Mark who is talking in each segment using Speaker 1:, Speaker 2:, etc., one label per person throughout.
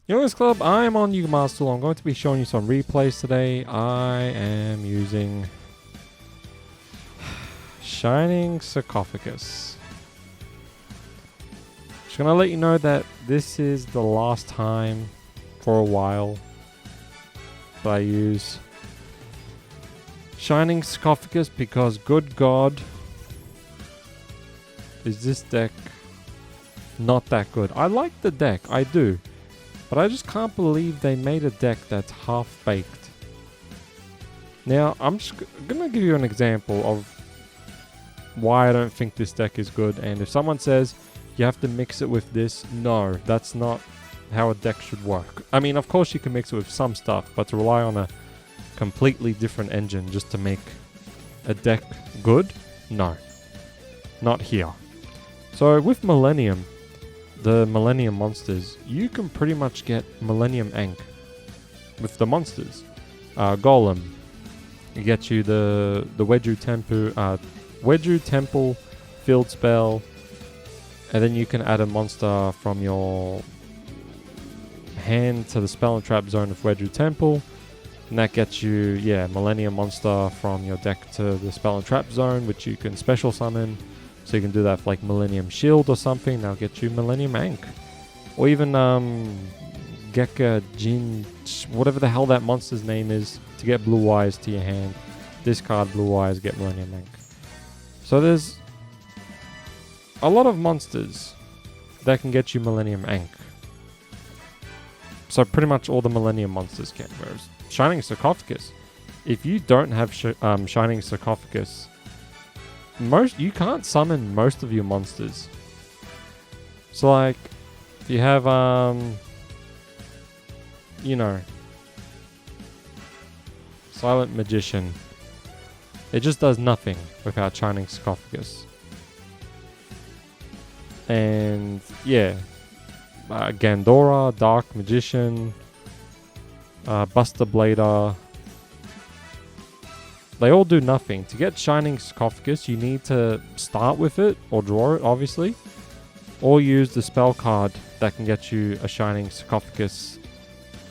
Speaker 1: Youngest Club, I am on Yuga Tool. I'm going to be showing you some replays today. I am using Shining Sarcophagus. Just gonna let you know that this is the last time for a while that I use Shining Sarcophagus, because good God, is this deck not that good. I like the deck, I do. But I just can't believe they made a deck that's half-baked. Now, I'm just going to give you an example of why I don't think this deck is good. And if someone says, you have to mix it with this, no, that's not how a deck should work. I mean, of course you can mix it with some stuff, but to rely on a completely different engine just to make a deck good? No. Not here. So with Millennium, the Millennium monsters, you can pretty much get Millennium Ankh with the monsters. Golem, you get you the Wedru Temple field spell, and then you can add a monster from your hand to the spell and trap zone of Wedru Temple, and that gets you, Millennium monster from your deck to the spell and trap zone, which you can special summon. So you can do that for like Millennium Shield or something. That'll get you Millennium Ankh. Or even Gekka Jin, whatever the hell that monster's name is, to get Blue Eyes to your hand. Discard Blue Eyes, get Millennium Ankh. So there's a lot of monsters that can get you Millennium Ankh. So pretty much all the Millennium monsters can. Whereas Shining Sarcophagus, if you don't have Shining Sarcophagus, you can't summon most of your monsters. So like, if you have Silent Magician, it just does nothing without Shining Sarcophagus. And Gandora, Dark Magician, Buster Blader, they all do nothing. To get Shining Sarcophagus, you need to start with it, or draw it, obviously. Or use the spell card that can get you a Shining Sarcophagus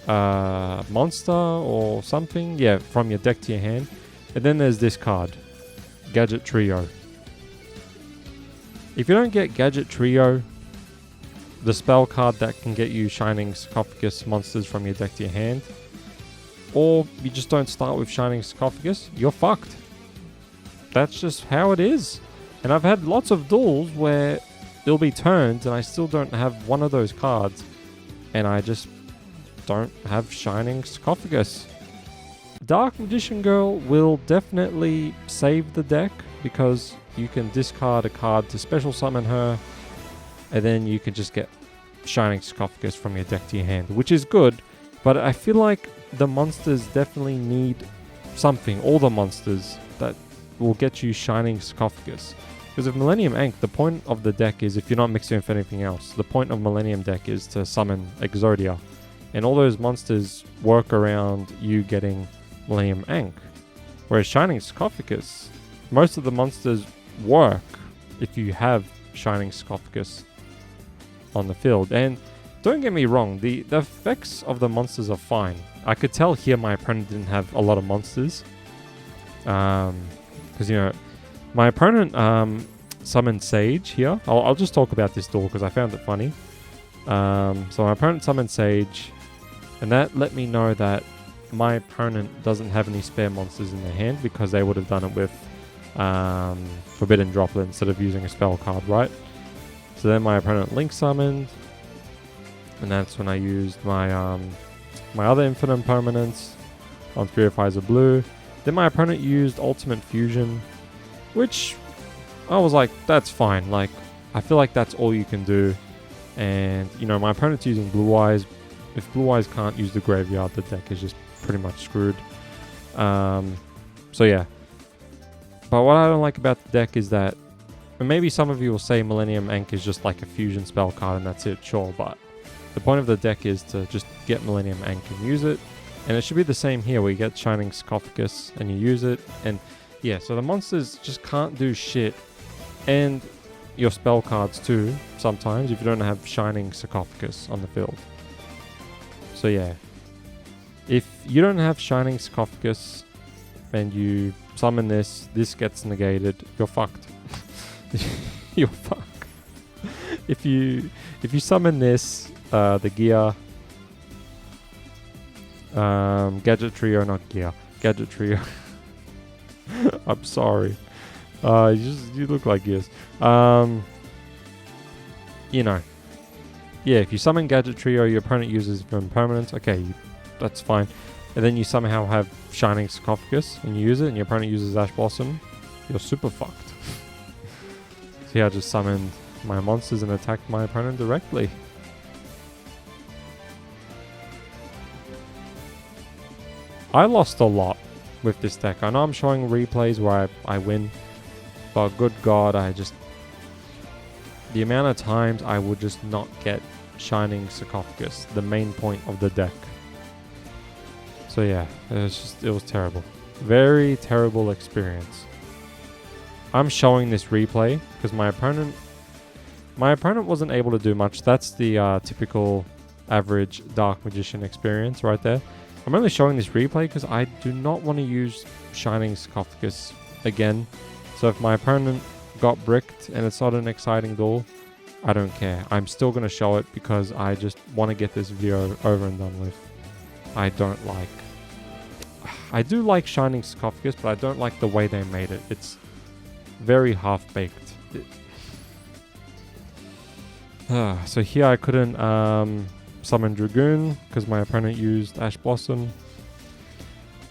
Speaker 1: monster or something. Yeah, from your deck to your hand. And then there's this card, Gadget Trio. If you don't get Gadget Trio, the spell card that can get you Shining Sarcophagus monsters from your deck to your hand, or you just don't start with Shining Sarcophagus, you're fucked. That's just how it is. And I've had lots of duels where it'll be turns and I still don't have one of those cards, and I just don't have Shining Sarcophagus. Dark Magician Girl will definitely save the deck, because you can discard a card to special summon her, and then you can just get Shining Sarcophagus from your deck to your hand, which is good. But I feel like the monsters definitely need something, all the monsters that will get you Shining Sarcophagus. Because with Millennium Ankh, the point of the deck is, if you're not mixing with anything else, the point of Millennium deck is to summon Exodia. And all those monsters work around you getting Millennium Ankh. Whereas Shining Sarcophagus, most of the monsters work if you have Shining Sarcophagus on the field. And don't get me wrong, the effects of the monsters are fine. I could tell here my opponent didn't have a lot of monsters. Because, my opponent summoned Sage here. I'll just talk about this duel because I found it funny. So my opponent summoned Sage, and that let me know that my opponent doesn't have any spare monsters in their hand, because they would have done it with Forbidden Droplet instead of using a spell card, right? So then my opponent Link summoned, and that's when I used my my other Infinite Permanents on Purifies of Blue. Then my opponent used Ultimate Fusion, which I was like, that's fine. Like, I feel like that's all you can do. And, my opponent's using Blue Eyes. If Blue Eyes can't use the graveyard, the deck is just pretty much screwed. So yeah. But what I don't like about the deck is that, and maybe some of you will say Millennium Ankh is just like a fusion spell card and that's it, sure, but the point of the deck is to just get Millennium Ankh and use it. And it should be the same here, where you get Shining Sarcophagus and you use it. And yeah, so the monsters just can't do shit. And your spell cards too, sometimes, if you don't have Shining Sarcophagus on the field. So yeah, if you don't have Shining Sarcophagus and you summon this gets negated, you're fucked. You're fucked. If you summon this, the gear, gadget trio, not gear, gadget trio. I'm sorry. You look like gears. You know. Yeah, if you summon gadget trio, your opponent uses from permanents. Okay, that's fine. And then you somehow have Shining Sarcophagus and you use it, and your opponent uses Ash Blossom. You're super fucked. So yeah, I just summoned my monsters and attacked my opponent directly. I lost a lot with this deck. I know I'm showing replays where I win, but good God, the amount of times I would just not get Shining Sarcophagus, the main point of the deck. So yeah, it was terrible. Very terrible experience. I'm showing this replay because my opponent wasn't able to do much. That's the typical average Dark Magician experience right there. I'm only showing this replay because I do not want to use Shining Sarcophagus again. So if my opponent got bricked and it's not an exciting duel, I don't care. I'm still going to show it because I just want to get this video over and done with. I do like Shining Sarcophagus, but I don't like the way they made it. It's very half-baked. So here I couldn't summon Dragoon because my opponent used Ash Blossom.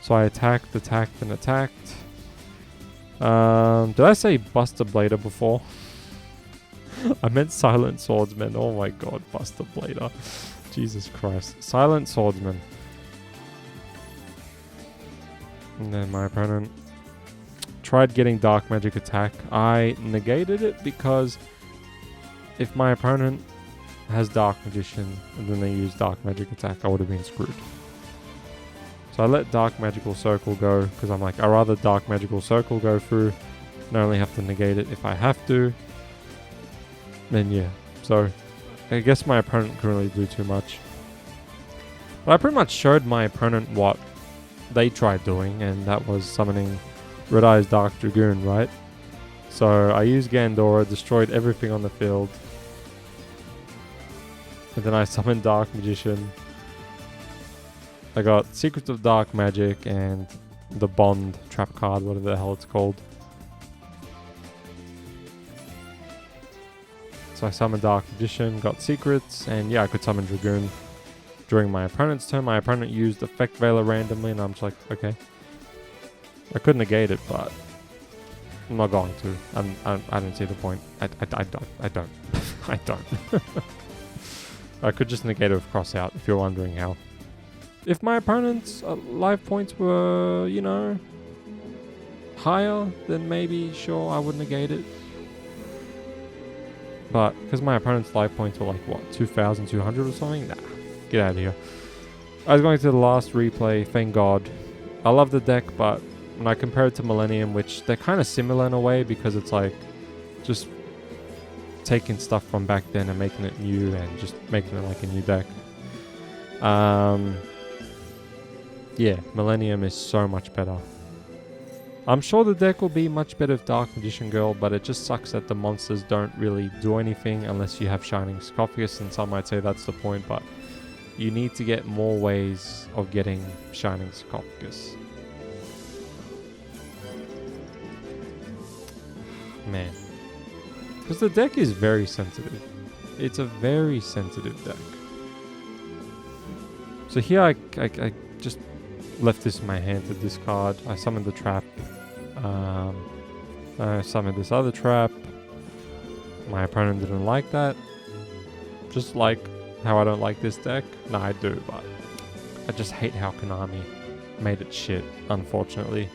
Speaker 1: So I attacked, and attacked. Did I say Buster Blader before? I meant Silent Swordsman. Oh my god, Buster Blader. Jesus Christ. Silent Swordsman. And then my opponent tried getting Dark Magic attack. I negated it because if my opponent has Dark Magician and then they use Dark Magic attack, I would have been screwed. So I let Dark Magical Circle go because I'm like, I'd rather Dark Magical Circle go through and I only have to negate it if I have to. Then yeah, so I guess my opponent couldn't really do too much. But I pretty much showed my opponent what they tried doing, and that was summoning Red Eye's Dark Dragoon, right? So I used Gandora, destroyed everything on the field. And then I summoned Dark Magician. I got Secrets of Dark Magic and the Bond trap card, whatever the hell it's called. So I summoned Dark Magician, got Secrets, and yeah, I could summon Dragoon during my opponent's turn. My opponent used Effect Veiler randomly, and I'm just like, okay. I could negate it, but I'm not going to. I don't see the point. I don't. I don't. I could just negate it with Cross Out, if you're wondering how. If my opponent's life points were, you know, higher, then maybe, sure, I would negate it. But because my opponent's life points were like, what, 2,200 or something? Nah, get out of here. I was going to the last replay, thank God. I love the deck, but when I compare it to Millennium, which they're kind of similar in a way because it's like just taking stuff from back then and making it new and just making it like a new deck. Yeah, Millennium is so much better. I'm sure the deck will be much better with Dark Magician Girl, but it just sucks that the monsters don't really do anything unless you have Shining Sarcophagus, and some might say that's the point, but you need to get more ways of getting Shining Sarcophagus. Man. Because the deck is very sensitive. It's a very sensitive deck. So here I just left this in my hand to discard. I summoned the trap. I summoned this other trap. My opponent didn't like that. Just like how I don't like this deck. No, I do, but I just hate how Konami made it shit, unfortunately.